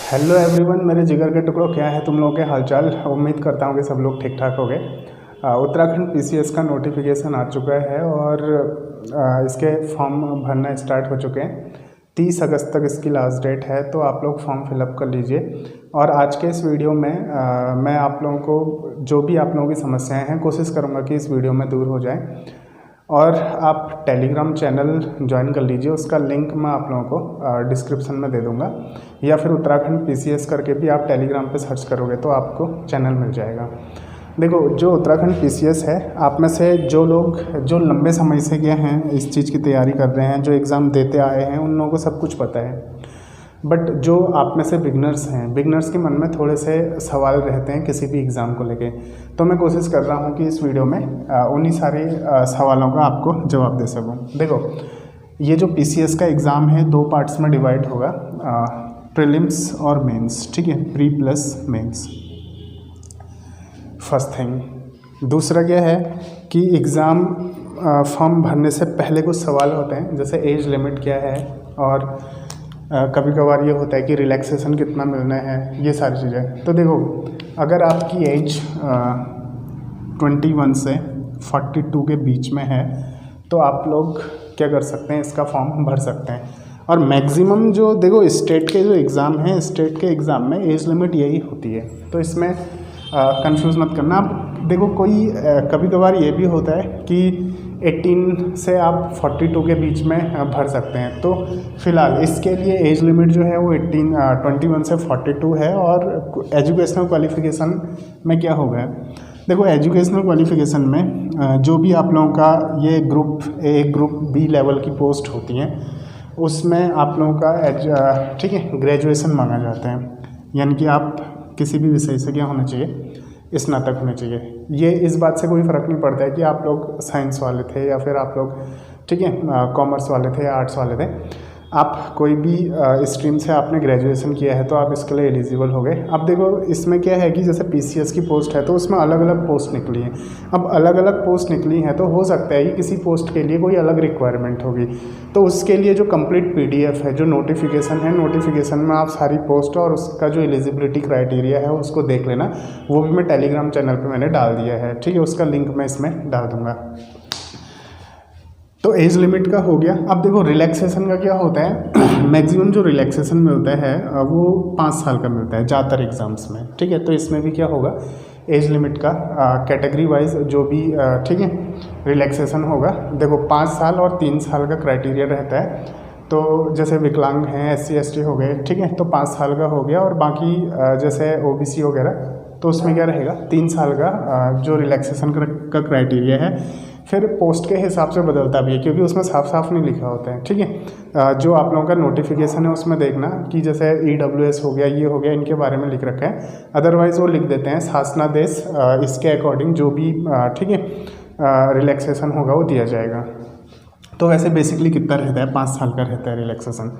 Hello everyone, मेरे जिगर के टुकड़ों, क्या है तुम लोगों के हालचाल। उम्मीद करता हूँ कि सब लोग ठीक ठाक हो गए। उत्तराखंड पीसीएस का नोटिफिकेशन आ चुका है और इसके फॉर्म भरना स्टार्ट हो चुके हैं। 30 अगस्त तक इसकी लास्ट डेट है, तो आप लोग फॉर्म फिलअप कर लीजिए। और आज के इस वीडियो में मैं आप लोगों को जो भी आप लोगों की समस्याएं हैं कोशिश करूँगा कि इस वीडियो में दूर हो जाए। और आप टेलीग्राम चैनल ज्वाइन कर लीजिए, उसका लिंक मैं आप लोगों को डिस्क्रिप्शन में दे दूंगा, या फिर उत्तराखंड पीसीएस करके भी आप टेलीग्राम पे सर्च करोगे तो आपको चैनल मिल जाएगा। देखो, जो उत्तराखंड पीसीएस है, आप में से जो लोग जो लंबे समय से गए हैं, इस चीज़ की तैयारी कर रहे हैं, जो एग्ज़ाम देते आए हैं, उन लोगों को सब कुछ पता है। बट जो आप में से बिगनर्स हैं, बिगनर्स के मन में थोड़े से सवाल रहते हैं किसी भी एग्ज़ाम को लेके, तो मैं कोशिश कर रहा हूँ कि इस वीडियो में उन्हीं सारे सवालों का आपको जवाब दे सकूँ। देखो, ये जो पीसीएस का एग्ज़ाम है 2 पार्ट्स में डिवाइड होगा, प्रीलिम्स और मेंस। ठीक है, pre plus mains, first thing. दूसरा क्या है कि एग्ज़ाम फॉर्म भरने से पहले कुछ सवाल होते हैं, जैसे एज लिमिट क्या है, और कभी कभार ये होता है कि रिलैक्सेशन कितना मिलना है, ये सारी चीज़ें। तो देखो, अगर आपकी एज 21 से 42 के बीच में है तो आप लोग क्या कर सकते हैं, इसका फॉर्म भर सकते हैं। और मैक्सिमम जो देखो स्टेट के जो एग्ज़ाम हैं, स्टेट के एग्ज़ाम में एज लिमिट यही होती है, तो इसमें कंफ्यूज मत करना। अब देखो, कोई कभी कभार ये भी होता है कि 18 से आप 42 के बीच में भर सकते हैं। तो फिलहाल इसके लिए एज लिमिट जो है वो 21 से 42 है। और एजुकेशनल क्वालिफ़िकेशन में क्या होगा, देखो एजुकेशनल क्वालिफ़िकेशन में जो भी आप लोगों का ये group A group B level की पोस्ट होती हैं, उसमें आप लोगों का ठीक है ग्रेजुएशन मांगा जाता है, यानी कि आप किसी भी विषय से क्या होना चाहिए, स्नातक होने चाहिए। ये इस बात से कोई फ़र्क नहीं पड़ता है कि आप लोग साइंस वाले थे या फिर आप लोग ठीक है कॉमर्स वाले थे या आर्ट्स वाले थे। आप कोई भी स्ट्रीम से आपने ग्रेजुएशन किया है तो आप इसके लिए एलिजिबल हो गए। अब देखो, इसमें क्या है कि जैसे पीसीएस की पोस्ट है तो उसमें अलग अलग पोस्ट निकली हैं। अब अलग अलग पोस्ट निकली हैं तो हो सकता है कि किसी पोस्ट के लिए कोई अलग रिक्वायरमेंट होगी, तो उसके लिए जो कंप्लीट पीडीएफ है, जो नोटिफिकेशन है, नोटिफिकेशन में आप सारी पोस्ट और उसका जो एलिजिबिलिटी क्राइटेरिया है उसको देख लेना। वो भी मैं टेलीग्राम चैनल पर मैंने डाल दिया है, ठीक है, उसका लिंक मैं इसमें डाल दूँगा। तो एज लिमिट का हो गया। अब देखो, रिलैक्सेशन का क्या होता है, मैक्सिमम जो रिलैक्सेशन मिलता है वो 5 साल का मिलता है ज़्यादातर एग्ज़ाम्स में। ठीक है, तो इसमें भी क्या होगा, एज लिमिट का कैटेगरी वाइज जो भी ठीक है रिलैक्सेशन होगा। देखो, 5 साल और 3 साल का क्राइटेरिया रहता है। तो जैसे विकलांग हैं, SC ST हो गए, ठीक है, तो 5 साल का हो गया। और बाकी जैसे OBC वगैरह, तो उसमें क्या रहेगा, 3 साल का जो रिलैक्सेशन का क्राइटेरिया है। फिर पोस्ट के हिसाब से बदलता भी है, क्योंकि उसमें साफ साफ नहीं लिखा होता है। ठीक है, जो आप लोगों का नोटिफिकेशन है उसमें देखना कि जैसे EWS हो गया, ये हो गया, इनके बारे में लिख रखा है। अदरवाइज़ वो लिख देते हैं शासनादेश, इसके अकॉर्डिंग जो भी ठीक है रिलैक्सेशन होगा वो दिया जाएगा। तो वैसे बेसिकली कितना रहता है, 5 साल का रहता है रिलैक्सेशन।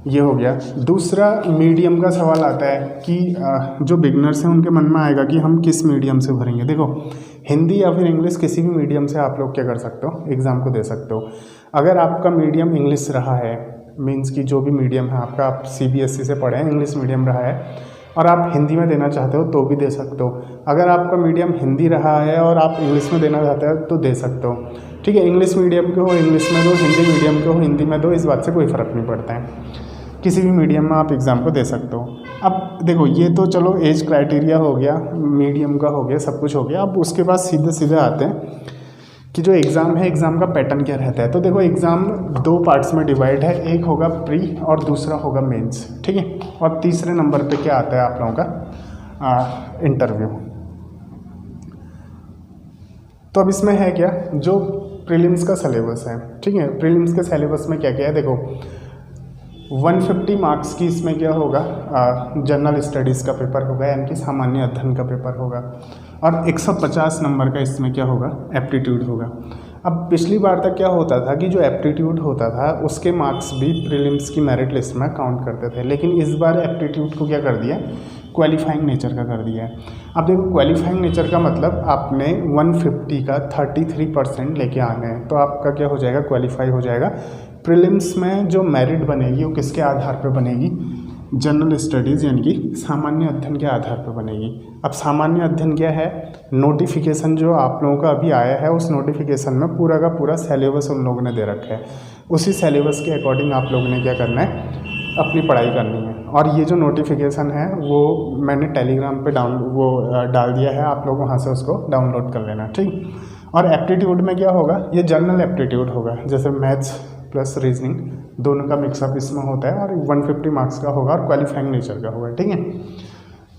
ये हो गया। दूसरा, मीडियम का सवाल आता है कि जो बिगनर्स हैं उनके मन में आएगा कि हम किस मीडियम से भरेंगे। देखो, हिंदी या फिर इंग्लिश, किसी भी मीडियम से आप लोग क्या कर सकते हो, एग्ज़ाम को दे सकते हो। अगर आपका मीडियम इंग्लिश रहा है, मीन्स कि जो भी मीडियम है आपका, आप CBSE से पढ़े हैं, इंग्लिश मीडियम रहा है और आप हिंदी में देना चाहते हो तो भी दे सकते हो। अगर आपका मीडियम हिंदी रहा है और आप इंग्लिश में देना चाहते हो तो दे सकते हो। ठीक है, इंग्लिश मीडियम के हो इंग्लिश में दो, हिंदी मीडियम के हो हिंदी में दो, इस बात से कोई फ़र्क नहीं पड़ता है। किसी भी मीडियम में आप एग्ज़ाम को दे सकते हो। अब देखो, ये तो चलो एज क्राइटेरिया हो गया, मीडियम का हो गया, सब कुछ हो गया। अब उसके बाद सीधे सीधे आते हैं कि जो एग्ज़ाम है, एग्ज़ाम का पैटर्न क्या रहता है। तो देखो, एग्ज़ाम 2 पार्ट्स में डिवाइड है, एक होगा प्री और दूसरा होगा मेंस। ठीक है, और तीसरे नंबर पे क्या आता है आप लोगों का इंटरव्यू। तो अब इसमें है क्या, जो प्रीलिम्स का सिलेबस है, ठीक है, प्रीलिम्स के सिलेबस में क्या क्या है। देखो, 150 मार्क्स की इसमें क्या होगा, जनरल स्टडीज़ का पेपर होगा, यानी कि सामान्य अध्ययन का पेपर होगा। और 150 नंबर का इसमें क्या होगा, एप्टीट्यूड होगा। अब पिछली बार तक क्या होता था कि जो एप्टीट्यूड होता था उसके मार्क्स भी प्रीलिम्स की मेरिट लिस्ट में काउंट करते थे, लेकिन इस बार एप्टीट्यूड को क्या कर दिया, क्वालिफाइंग नेचर का कर दिया है। अब देखो, क्वालिफाइंग नेचर का मतलब आपने 150 का 33% लेके आने हैं, तो आपका क्या हो जाएगा, क्वालिफाई हो जाएगा। प्रीलिम्स में जो मेरिट बनेगी वो किसके आधार पर बनेगी, जनरल स्टडीज़ यानी कि सामान्य अध्ययन के आधार पर बनेगी। अब सामान्य अध्ययन क्या है, नोटिफिकेशन जो आप लोगों का अभी आया है उस नोटिफिकेशन में पूरा का पूरा सिलेबस उन लोगों ने दे रखा है, उसी सिलेबस के अकॉर्डिंग आप लोगों ने क्या करना है, अपनी पढ़ाई करनी है। और ये जो नोटिफिकेशन है वो मैंने टेलीग्राम पे डाल दिया है, आप लोग वहाँ से उसको डाउनलोड कर लेना, ठीक। और एप्टीट्यूड में क्या होगा, ये जनरल एप्टीट्यूड होगा, जैसे मैथ्स प्लस रीजनिंग दोनों का मिक्सअप इसमें होता है, और 150 मार्क्स का होगा और क्वालिफाइंग नेचर का होगा, ठीक है।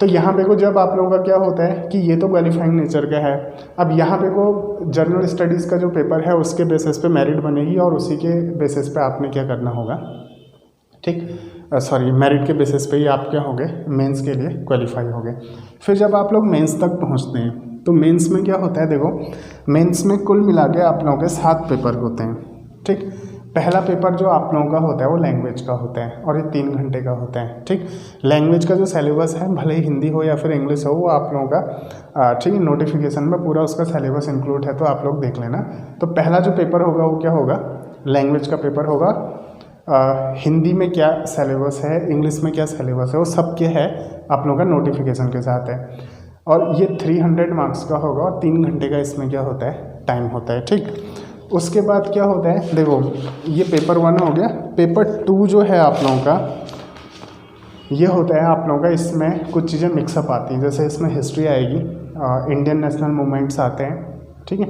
तो यहाँ पे को जब आप लोगों का क्या होता है कि ये तो क्वालिफाइंग नेचर का है, अब यहाँ पे को जनरल स्टडीज़ का जो पेपर है उसके बेसिस पे मेरिट बनेगी, और उसी के बेसिस पे आपने क्या करना होगा, ठीक, सॉरी मेरिट के बेसिस पे ही आप क्या होंगे, मेंस के लिए क्वालिफाई होंगे। फिर जब आप लोग मेंस तक पहुँचते हैं तो मेंस में क्या होता है, देखो मेंस में कुल मिला के आप लोगों के 7 पेपर होते हैं, ठीक। पहला पेपर जो आप लोगों का होता है वो लैंग्वेज का होता है, और ये 3 घंटे का होता है, ठीक। लैंग्वेज का जो सिलेबस है, भले ही हिंदी हो या फिर इंग्लिश हो, वो आप लोगों का ठीक है, नोटिफिकेशन में पूरा उसका सिलेबस इंक्लूड है, तो आप लोग देख लेना। तो पहला जो पेपर होगा वो क्या होगा, लैंग्वेज का पेपर होगा। हिंदी में क्या सिलेबस है, इंग्लिश में क्या सिलेबस है, वो सब क्या है आप लोगों का नोटिफिकेशन के साथ है, और ये 300 मार्क्स का होगा, और 3 घंटे का इसमें क्या होता है, टाइम होता है, ठीक। उसके बाद क्या होता है, देखो ये पेपर 1 हो गया। पेपर 2 जो है आप लोगों का, ये होता है आप लोगों का, इसमें कुछ चीज़ें मिक्सअप आती हैं, जैसे इसमें हिस्ट्री आएगी, इंडियन नेशनल मूवमेंट्स आते हैं, ठीक है,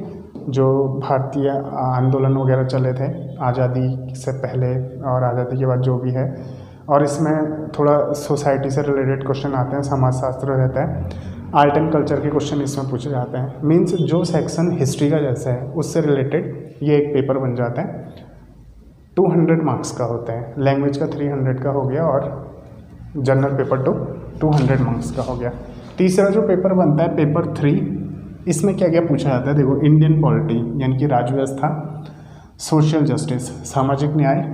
जो भारतीय आंदोलन वगैरह चले थे आज़ादी से पहले और आज़ादी के बाद जो भी है, और इसमें थोड़ा सोसाइटी से रिलेटेड क्वेश्चन आते हैं, समाजशास्त्र रहता है, आर्ट एंड कल्चर के क्वेश्चन इसमें पूछे जाते हैं। मीन्स जो सेक्शन हिस्ट्री का जैसा है उससे रिलेटेड ये एक पेपर बन जाता है, 200 मार्क्स का होता है। लैंग्वेज का 300 का हो गया, और जनरल पेपर 200 मार्क्स का हो गया। तीसरा जो पेपर बनता है पेपर 3, इसमें क्या क्या पूछा जाता है, देखो इंडियन पॉलिटी यानी कि राज्य व्यवस्था, सोशल जस्टिस सामाजिक न्याय,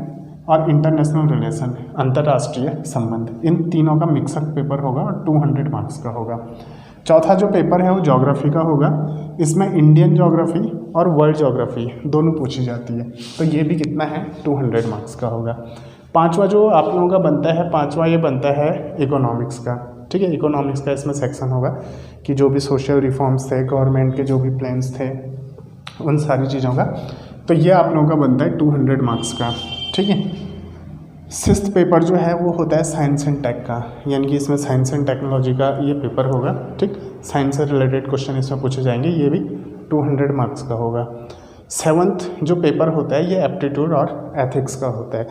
और इंटरनेशनल रिलेशन अंतर्राष्ट्रीय संबंध, इन तीनों का मिक्सअप पेपर होगा और 200 मार्क्स का होगा। चौथा जो पेपर है वो ज्योग्राफी का होगा, इसमें इंडियन ज्योग्राफी और वर्ल्ड ज्योग्राफी दोनों पूछी जाती है, तो ये भी कितना है, 200 मार्क्स का होगा। पांचवा जो आप लोगों का बनता है, पांचवा ये बनता है इकोनॉमिक्स का, ठीक है। इकोनॉमिक्स का इसमें सेक्शन होगा कि जो भी सोशल रिफॉर्म्स थे, गवर्नमेंट के जो भी प्लान्स थे, उन सारी चीज़ों का, तो ये आप लोगों का बनता है 200 मार्क्स का, ठीक है। 6th पेपर जो है वो होता है साइंस एंड टेक का, यानी कि इसमें साइंस एंड टेक्नोलॉजी का ये पेपर होगा, ठीक। साइंस से रिलेटेड क्वेश्चन इसमें पूछे जाएंगे, ये भी 200 मार्क्स का होगा। 7th जो पेपर होता है ये एप्टीट्यूड और एथिक्स का होता है।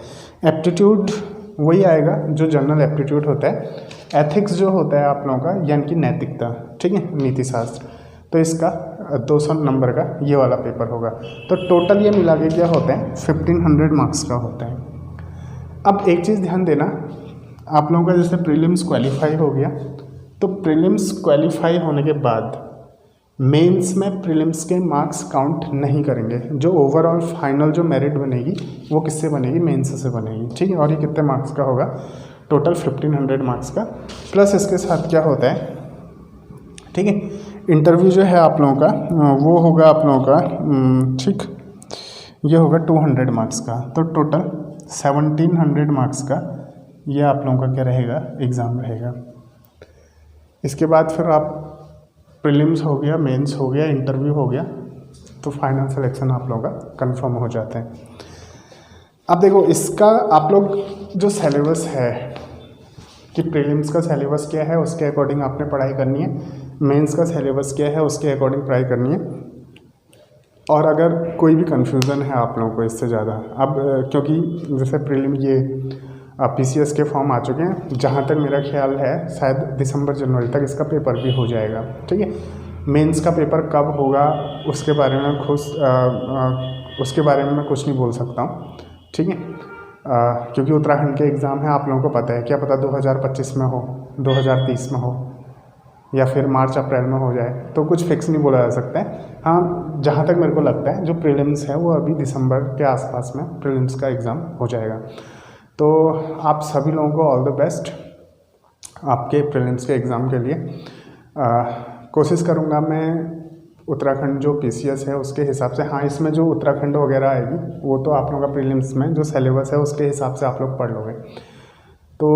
एप्टीट्यूड वही आएगा जो जनरल एप्टीट्यूड होता है, एथिक्स जो होता है आप लोगों का यानी कि नैतिकता, ठीक है, नीति शास्त्र, तो इसका 200 नंबर का ये वाला पेपर होगा। तो टोटल ये मिला के क्या होता है, 1500 मार्क्स का होता है। अब एक चीज़ ध्यान देना, आप लोगों का जैसे प्रीलिम्स क्वालिफाई हो गया, तो प्रीलिम्स क्वालिफाई होने के बाद मेंस में प्रीलिम्स के मार्क्स काउंट नहीं करेंगे, जो ओवरऑल फाइनल जो मेरिट बनेगी वो किससे बनेगी, मेंस से बनेगी, ठीक है। और ये कितने मार्क्स का होगा, टोटल 1500 मार्क्स का, प्लस इसके साथ क्या होता है, ठीक है, इंटरव्यू जो है आप लोगों का वो होगा आप लोगों का, ठीक, ये होगा 200 मार्क्स का, तो टोटल 1700 मार्क्स का ये आप लोगों का क्या रहेगा, एग्ज़ाम रहेगा। इसके बाद फिर आप प्रीलिम्स हो गया, मेंस हो गया, इंटरव्यू हो गया, तो फाइनल सिलेक्शन आप लोगों का कंफर्म हो जाता है। अब देखो इसका आप लोग जो सिलेबस है कि प्रीलिम्स का सिलेबस क्या है उसके अकॉर्डिंग आपने पढ़ाई करनी है, मेंस का सिलेबस क्या है उसके अकॉर्डिंग पढ़ाई करनी है। और अगर कोई भी कन्फ्यूज़न है आप लोगों को इससे ज़्यादा, अब क्योंकि जैसे प्रीलिम ये PCS के फॉर्म आ चुके हैं, जहाँ तक मेरा ख्याल है शायद दिसंबर जनवरी तक इसका पेपर भी हो जाएगा, ठीक है। मेंस का पेपर कब होगा उसके बारे में उसके बारे में मैं कुछ नहीं बोल सकता हूँ, ठीक है, क्योंकि उत्तराखंड के एग्ज़ाम है, आप लोगों को पता है, क्या पता 2025 में हो, 2030 में हो, या फिर मार्च अप्रैल में हो जाए, तो कुछ फिक्स नहीं बोला जा सकता है। हाँ, जहाँ तक मेरे को लगता है जो प्रीलिम्स है वो अभी दिसंबर के आसपास में प्रीलिम्स का एग्ज़ाम हो जाएगा। तो आप सभी लोगों को ऑल द बेस्ट आपके प्रीलिम्स के एग्ज़ाम के लिए। कोशिश करूँगा मैं उत्तराखंड जो PCS है उसके हिसाब से, हाँ इसमें जो उत्तराखंड वगैरह आएगी वो तो आप लोगों का प्रीलिम्स में जो सिलेबस है उसके हिसाब से आप लोग पढ़ लोगे, तो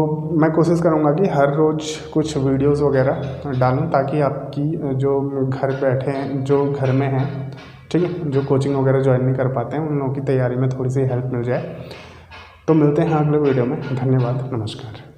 मैं कोशिश करूँगा कि हर रोज़ कुछ वीडियोस वगैरह डालूँ, ताकि आपकी जो घर बैठे हैं, जो घर में हैं, ठीक है, जो कोचिंग वगैरह ज्वाइन नहीं कर पाते हैं, उन लोगों की तैयारी में थोड़ी सी हेल्प मिल जाए। तो मिलते हैं अगले वीडियो में। धन्यवाद, नमस्कार।